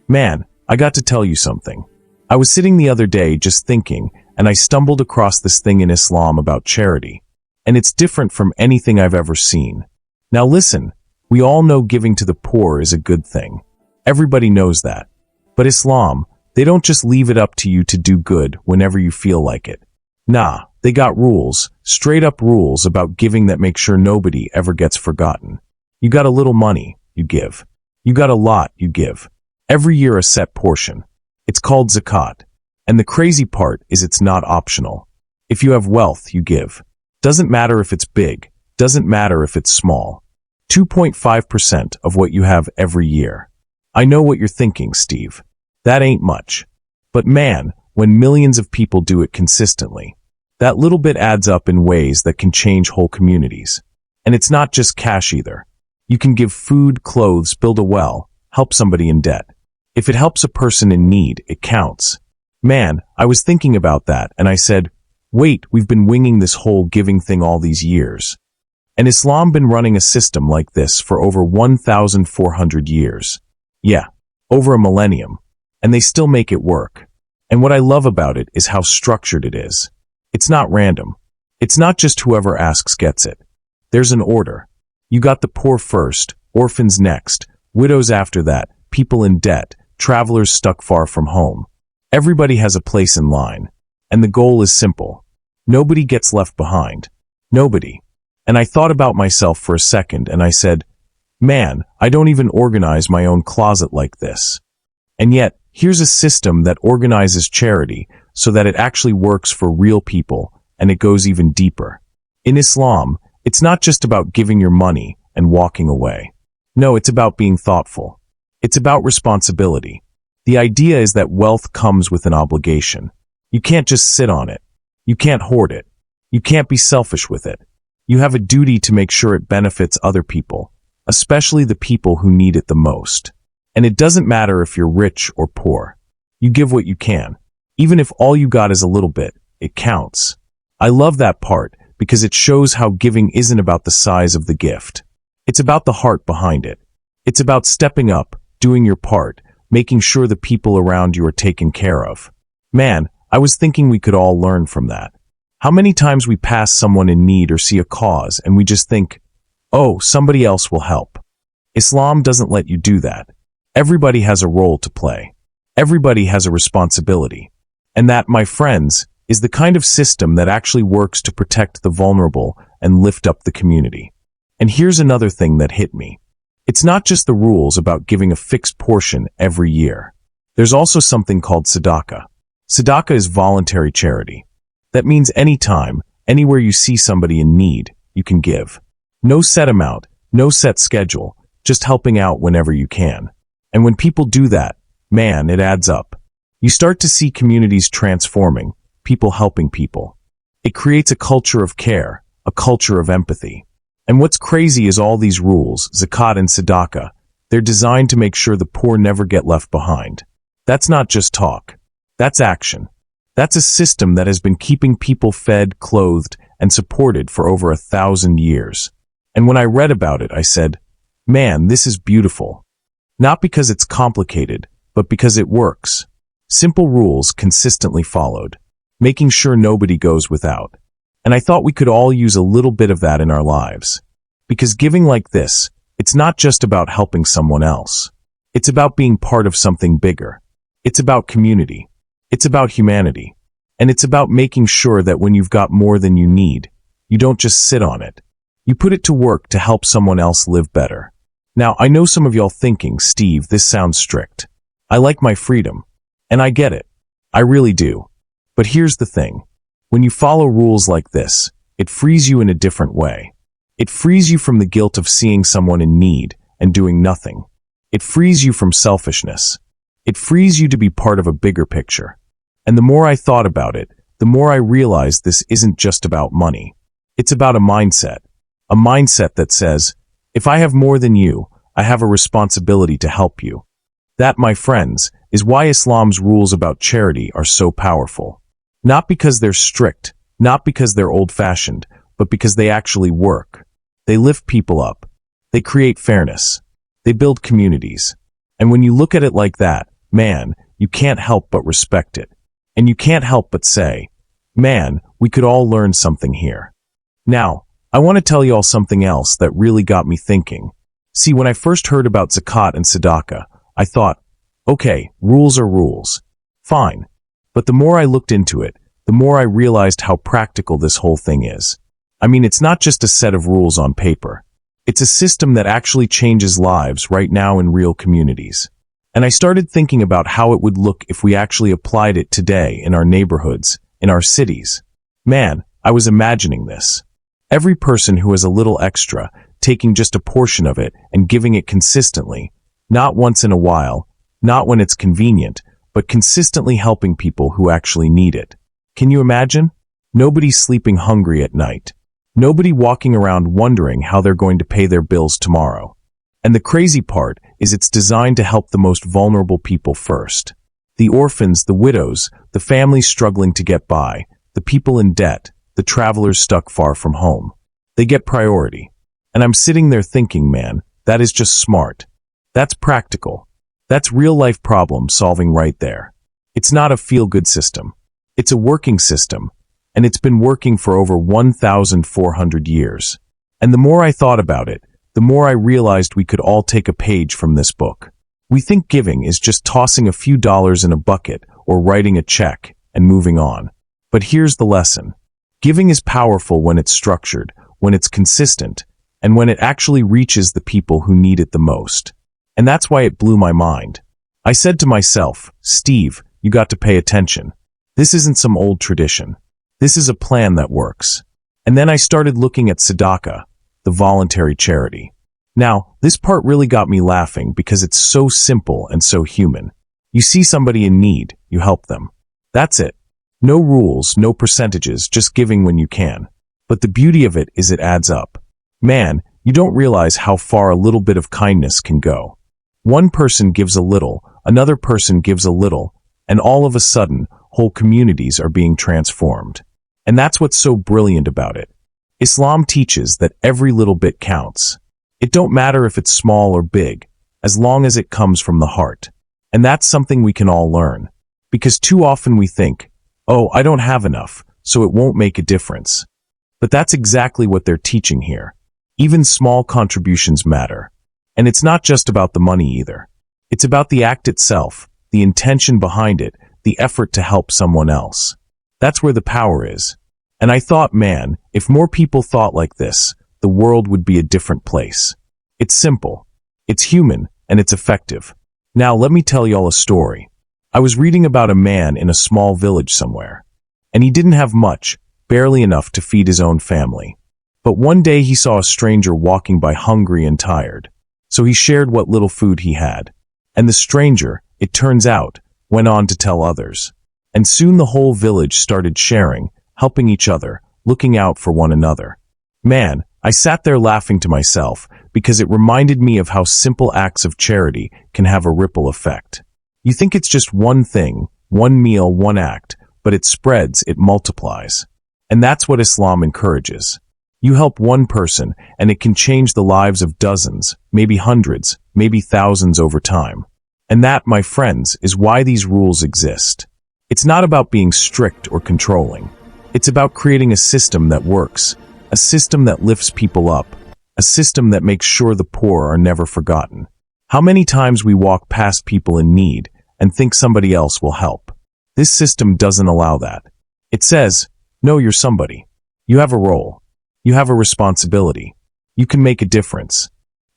Man, I got to tell you something. I was sitting the other day just thinking, and I stumbled across this thing in Islam about charity. And it's different from anything I've ever seen. Now listen, we all know giving to the poor is a good thing. Everybody knows that. But Islam, they don't just leave it up to you to do good whenever you feel like it. Nah, they got rules, straight up rules about giving that make sure nobody ever gets forgotten. You got a little money, you give. You got a lot, you give. Every year a set portion. It's called Zakat. And the crazy part is it's not optional. If you have wealth, you give. Doesn't matter if it's big, doesn't matter if it's small. 2.5% of what you have every year. I know what you're thinking, Steve. That ain't much. But man, when millions of people do it consistently, that little bit adds up in ways that can change whole communities. And it's not just cash either. You can give food, clothes, build a well, help somebody in debt. If it helps a person in need, it counts. Man, I was thinking about that and I said, wait, we've been winging this whole giving thing all these years. And Islam been running a system like this for over 1,400 years. Yeah, over a millennium. And they still make it work. And what I love about it is how structured it is. It's not random. It's not just whoever asks gets it. There's an order. You got the poor first, orphans next, widows after that, people in debt, travelers stuck far from home. Everybody has a place in line. And the goal is simple. Nobody gets left behind. Nobody. And I thought about myself for a second and I said, man, I don't even organize my own closet like this. And yet, here's a system that organizes charity so that it actually works for real people and it goes even deeper. In Islam, it's not just about giving your money and walking away. No, it's about being thoughtful. It's about responsibility. The idea is that wealth comes with an obligation. You can't just sit on it. You can't hoard it. You can't be selfish with it. You have a duty to make sure it benefits other people, especially the people who need it the most. And it doesn't matter if you're rich or poor. You give what you can. Even if all you got is a little bit, it counts. I love that part because it shows how giving isn't about the size of the gift. It's about the heart behind it. It's about stepping up, doing your part, making sure the people around you are taken care of. Man, I was thinking we could all learn from that. How many times we pass someone in need or see a cause and we just think, oh, somebody else will help. Islam doesn't let you do that. Everybody has a role to play. Everybody has a responsibility. And that, my friends, is the kind of system that actually works to protect the vulnerable and lift up the community. And here's another thing that hit me. It's not just the rules about giving a fixed portion every year. There's also something called Sadaqah. Sadaqah is voluntary charity. That means anytime, anywhere you see somebody in need, you can give. No set amount, no set schedule, just helping out whenever you can. And when people do that, man, it adds up. You start to see communities transforming, people helping people. It creates a culture of care, a culture of empathy. And what's crazy is all these rules, Zakat and Sadaqah, they're designed to make sure the poor never get left behind. That's not just talk. That's action. That's a system that has been keeping people fed, clothed, and supported for over 1,000 years. And when I read about it, I said, man, this is beautiful. Not because it's complicated, but because it works. Simple rules consistently followed, making sure nobody goes without. And I thought we could all use a little bit of that in our lives. Because giving like this, it's not just about helping someone else. It's about being part of something bigger. It's about community. It's about humanity. And it's about making sure that when you've got more than you need, you don't just sit on it. You put it to work to help someone else live better. Now, I know some of y'all thinking, Steve, this sounds strict. I like my freedom. And I get it. I really do. But here's the thing. When you follow rules like this, it frees you in a different way. It frees you from the guilt of seeing someone in need and doing nothing. It frees you from selfishness. It frees you to be part of a bigger picture. And the more I thought about it, the more I realized this isn't just about money. It's about a mindset that says, if I have more than you, I have a responsibility to help you. That, my friends, is why Islam's rules about charity are so powerful. Not because they're strict, not because they're old-fashioned, but because they actually work. They lift people up. They create fairness. They build communities. And when you look at it like that, man, you can't help but respect it. And you can't help but say, man, we could all learn something here. Now, I want to tell you all something else that really got me thinking. See, when I first heard about Zakat and Sadaqah, I thought, okay, rules are rules. Fine. But the more I looked into it, the more I realized how practical this whole thing is. I mean, it's not just a set of rules on paper. It's a system that actually changes lives right now in real communities. And I started thinking about how it would look if we actually applied it today in our neighborhoods, in our cities. Man, I was imagining this. Every person who has a little extra, taking just a portion of it and giving it consistently, not once in a while, not when it's convenient, but consistently helping people who actually need it. Can you imagine? Nobody sleeping hungry at night. Nobody walking around wondering how they're going to pay their bills tomorrow. And the crazy part is it's designed to help the most vulnerable people first. The orphans, the widows, the families struggling to get by, the people in debt, the travelers stuck far from home. They get priority. And I'm sitting there thinking, man, that is just smart. That's practical. That's real-life problem solving right there. It's not a feel-good system. It's a working system, and it's been working for over 1,400 years. And the more I thought about it, the more I realized we could all take a page from this book. We think giving is just tossing a few dollars in a bucket or writing a check and moving on. But here's the lesson. Giving is powerful when it's structured, when it's consistent, and when it actually reaches the people who need it the most. And that's why it blew my mind. I said to myself, Steve, you got to pay attention. This isn't some old tradition. This is a plan that works. And then I started looking at Sadaqah, the voluntary charity. Now, this part really got me laughing because it's so simple and so human. You see somebody in need, you help them. That's it. No rules, no percentages, just giving when you can. But the beauty of it is it adds up. Man, you don't realize how far a little bit of kindness can go. One person gives a little, another person gives a little, and all of a sudden, whole communities are being transformed. And that's what's so brilliant about it. Islam teaches that every little bit counts. It don't matter if it's small or big, as long as it comes from the heart. And that's something we can all learn. Because too often we think, oh, I don't have enough, so it won't make a difference. But that's exactly what they're teaching here. Even small contributions matter. And it's not just about the money either. It's about the act itself, the intention behind it, the effort to help someone else. That's where the power is. And I thought, man, if more people thought like this, the world would be a different place. It's simple, it's human, and it's effective. Now let me tell y'all a story. I was reading about a man in a small village somewhere. And he didn't have much, barely enough to feed his own family. But one day he saw a stranger walking by hungry and tired. So he shared what little food he had. And the stranger, it turns out, went on to tell others. And soon the whole village started sharing, helping each other, looking out for one another. Man, I sat there laughing to myself because it reminded me of how simple acts of charity can have a ripple effect. You think it's just one thing, one meal, one act, but it spreads, it multiplies. And that's what Islam encourages. You help one person, and it can change the lives of dozens, maybe hundreds, maybe thousands over time. And that, my friends, is why these rules exist. It's not about being strict or controlling. It's about creating a system that works, a system that lifts people up, a system that makes sure the poor are never forgotten. How many times we walk past people in need and think somebody else will help? This system doesn't allow that. It says, no, you're somebody. You have a role. You have a responsibility. You can make a difference.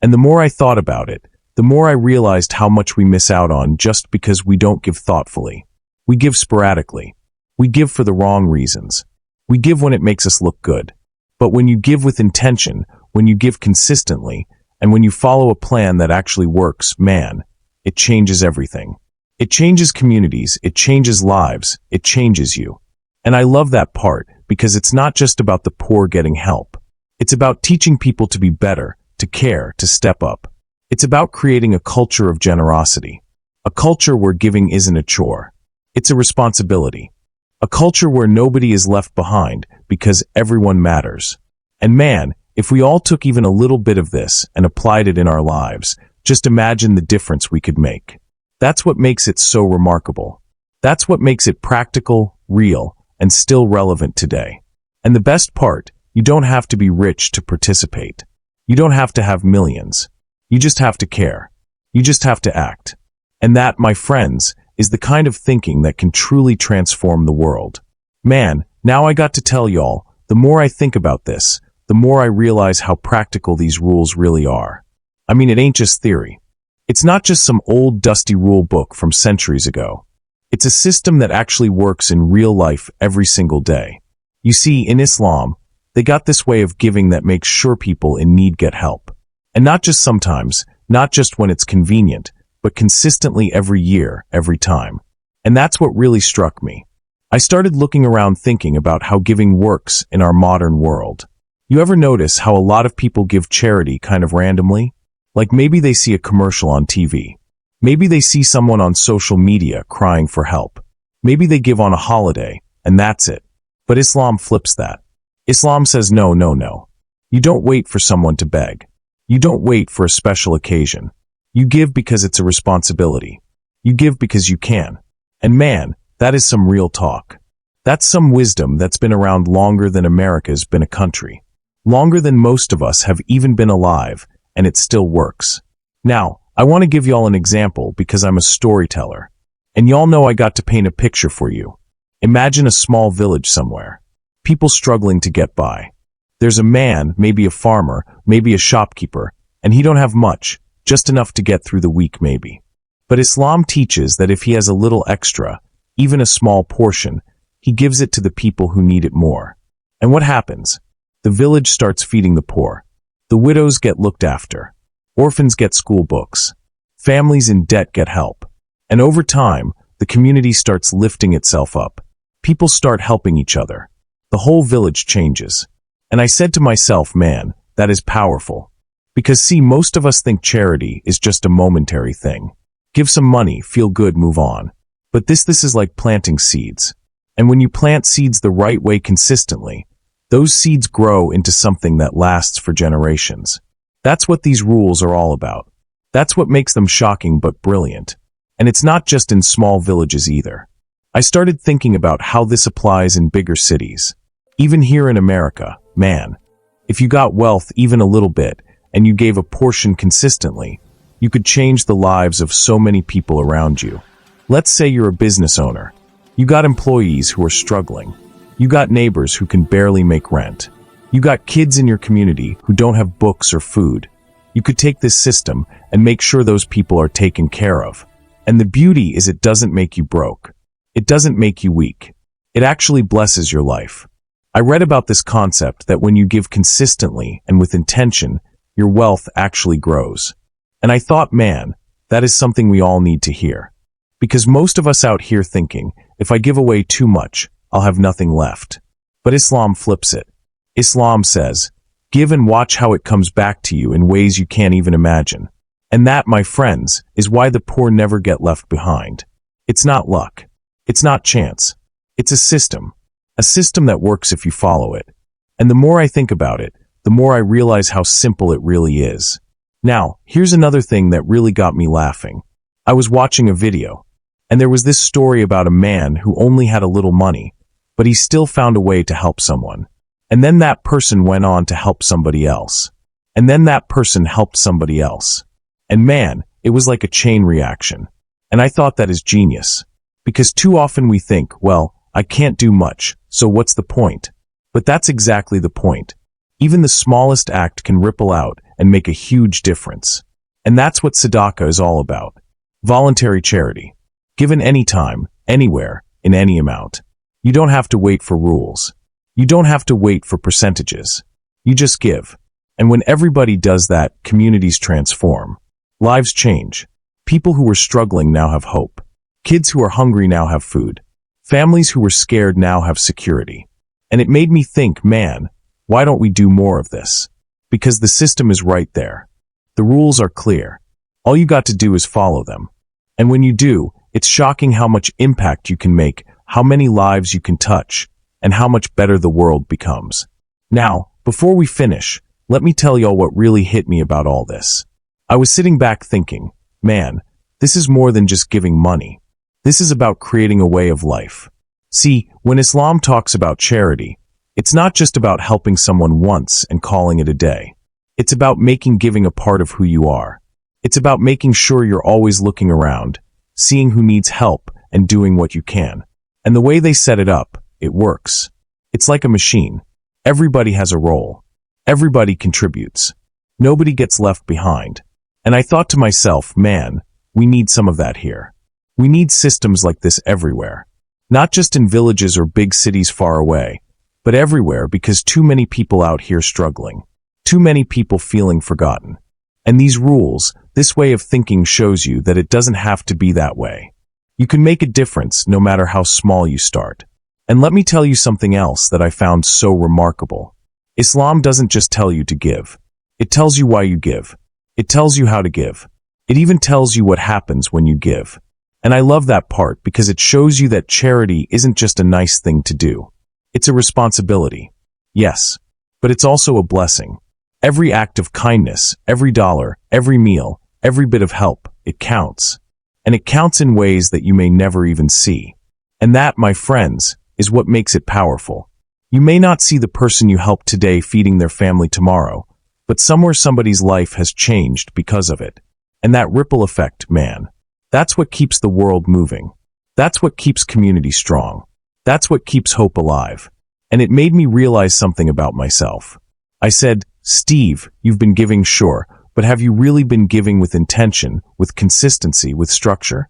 And the more I thought about it, the more I realized how much we miss out on just because we don't give thoughtfully. We give sporadically. We give for the wrong reasons. We give when it makes us look good. But when you give with intention, when you give consistently, and when you follow a plan that actually works, man, it changes everything. It changes communities, it changes lives, it changes you. And I love that part because it's not just about the poor getting help. It's about teaching people to be better, to care, to step up. It's about creating a culture of generosity. A culture where giving isn't a chore. It's a responsibility. A culture where nobody is left behind because everyone matters. And man, if we all took even a little bit of this and applied it in our lives, just imagine the difference we could make. That's what makes it so remarkable. That's what makes it practical, real, and still relevant today. And the best part, you don't have to be rich to participate. You don't have to have millions. You just have to care. You just have to act. And that, my friends, is the kind of thinking that can truly transform the world. Man, now I got to tell y'all, the more I think about this, the more I realize how practical these rules really are. I mean, it ain't just theory. It's not just some old dusty rule book from centuries ago. It's a system that actually works in real life every single day. You see, in Islam, they got this way of giving that makes sure people in need get help. And not just sometimes, not just when it's convenient, but consistently every year, every time. And that's what really struck me. I started looking around thinking about how giving works in our modern world. You ever notice how a lot of people give charity kind of randomly? Like maybe they see a commercial on TV. Maybe they see someone on social media crying for help. Maybe they give on a holiday, and that's it. But Islam flips that. Islam says no, no, no. You don't wait for someone to beg. You don't wait for a special occasion. You give because it's a responsibility. You give because you can. And man, that is some real talk. That's some wisdom that's been around longer than America's been a country. Longer than most of us have even been alive, and it still works. Now, I want to give y'all an example because I'm a storyteller. And y'all know I got to paint a picture for you. Imagine a small village somewhere. People struggling to get by. There's a man, maybe a farmer, maybe a shopkeeper, and he don't have much, just enough to get through the week maybe. But Islam teaches that if he has a little extra, even a small portion, he gives it to the people who need it more. And what happens? The village starts feeding the poor. The widows get looked after. Orphans get school books. Families in debt get help. And over time, the community starts lifting itself up. People start helping each other. The whole village changes. And I said to myself, man, that is powerful. Because see, most of us think charity is just a momentary thing. Give some money, feel good, move on. But this is like planting seeds. And when you plant seeds the right way consistently, those seeds grow into something that lasts for generations. That's what these rules are all about. That's what makes them shocking but brilliant. And it's not just in small villages either. I started thinking about how this applies in bigger cities. Even here in America, man, if you got wealth even a little bit, and you gave a portion consistently, you could change the lives of so many people around you. Let's say you're a business owner. You got employees who are struggling. You got neighbors who can barely make rent. You got kids in your community who don't have books or food. You could take this system and make sure those people are taken care of. And the beauty is it doesn't make you broke. It doesn't make you weak. It actually blesses your life. I read about this concept that when you give consistently and with intention, your wealth actually grows. And I thought, man, that is something we all need to hear. Because most of us out here thinking, if I give away too much, I'll have nothing left. But Islam flips it. Islam says, give and watch how it comes back to you in ways you can't even imagine. And that, my friends, is why the poor never get left behind. It's not luck. It's not chance. It's a system that works if you follow it. And the more I think about it, the more I realize how simple it really is. Now, here's another thing that really got me laughing. I was watching a video, and there was this story about a man who only had a little money, but he still found a way to help someone. And then that person went on to help somebody else. And then that person helped somebody else. And man, it was like a chain reaction. And I thought that is genius. Because too often we think, well, I can't do much, so what's the point? But that's exactly the point. Even the smallest act can ripple out and make a huge difference. And that's what Sadaqah is all about. Voluntary charity. Given anytime, anywhere, in any amount. You don't have to wait for rules. You don't have to wait for percentages. You just give. And when everybody does that, communities transform. Lives change. People who were struggling now have hope. Kids who are hungry now have food. Families who were scared now have security. And it made me think, man, why don't we do more of this? Because the system is right there. The rules are clear. All you got to do is follow them. And when you do, it's shocking how much impact you can make, how many lives you can touch, and how much better the world becomes. Now, before we finish, let me tell y'all what really hit me about all this. I was sitting back thinking, man, This is more than just giving money. This is about creating a way of life. See, when Islam talks about charity, it's not just about helping someone once and calling it a day. It's about making giving a part of who you are. It's about making sure you're always looking around, seeing who needs help, and doing what you can. And the way they set it up, it works. It's like a machine. Everybody has a role. Everybody contributes. Nobody gets left behind. And I thought to myself, man, we need some of that here. We need systems like this everywhere. Not just in villages or big cities far away, but everywhere, because too many people out here struggling. Too many people feeling forgotten. And these rules, this way of thinking shows you that it doesn't have to be that way. You can make a difference no matter how small you start. And let me tell you something else that I found so remarkable. Islam doesn't just tell you to give. It tells you why you give. It tells you how to give. It even tells you what happens when you give. And I love that part because it shows you that charity isn't just a nice thing to do. It's a responsibility. Yes, but it's also a blessing. Every act of kindness, every dollar, every meal, every bit of help, it counts. And it counts in ways that you may never even see. And that, my friends, is what makes it powerful. You may not see the person you helped today feeding their family tomorrow, but somewhere somebody's life has changed because of it. And that ripple effect, man, that's what keeps the world moving. That's what keeps community strong. That's what keeps hope alive. And it made me realize something about myself. I said, Steve, you've been giving, sure, but have you really been giving with intention, with consistency, with structure?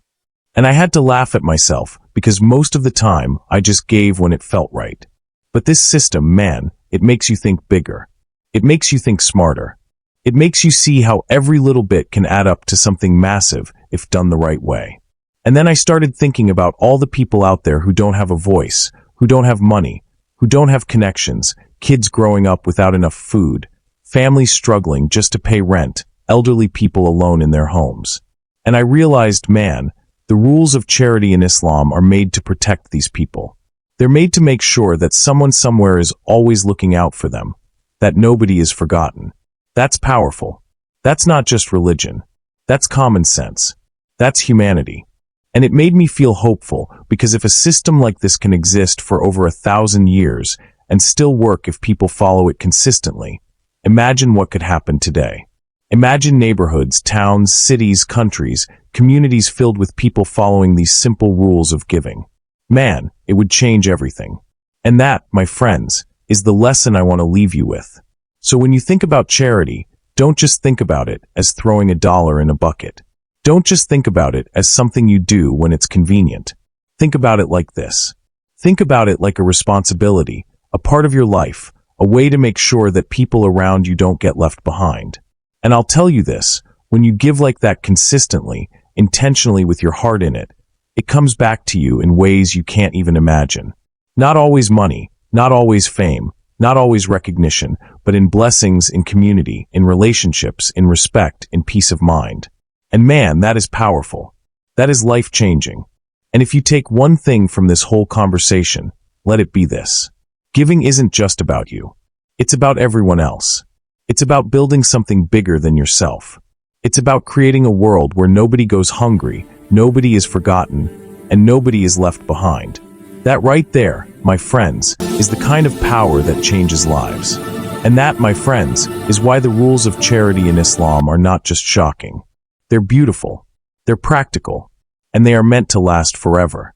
And I had to laugh at myself, because most of the time, I just gave when it felt right. But this system, man, it makes you think bigger. It makes you think smarter. It makes you see how every little bit can add up to something massive if done the right way. And then I started thinking about all the people out there who don't have a voice, who don't have money, who don't have connections, kids growing up without enough food, families struggling just to pay rent, elderly people alone in their homes. And I realized, man, the rules of charity in Islam are made to protect these people. They're made to make sure that someone somewhere is always looking out for them, that nobody is forgotten. That's powerful. That's not just religion. That's common sense. That's humanity. And it made me feel hopeful, because if a system like this can exist for over 1,000 years and still work if people follow it consistently, imagine what could happen today. Imagine neighborhoods, towns, cities, countries, communities filled with people following these simple rules of giving. Man, it would change everything. And that, my friends, is the lesson I want to leave you with. So when you think about charity, don't just think about it as throwing $1 in a bucket. Don't just think about it as something you do when it's convenient. Think about it like this. Think about it like a responsibility, a part of your life, a way to make sure that people around you don't get left behind. And I'll tell you this, when you give like that consistently, intentionally with your heart in it, it comes back to you in ways you can't even imagine. Not always money, not always fame, not always recognition, but in blessings, in community, in relationships, in respect, in peace of mind. And man, that is powerful. That is life-changing. And if you take one thing from this whole conversation, let it be this. Giving isn't just about you. It's about everyone else. It's about building something bigger than yourself. It's about creating a world where nobody goes hungry, nobody is forgotten, and nobody is left behind. That right there, my friends, is the kind of power that changes lives. And that, my friends, is why the rules of charity in Islam are not just shocking. They're beautiful, they're practical, and they are meant to last forever.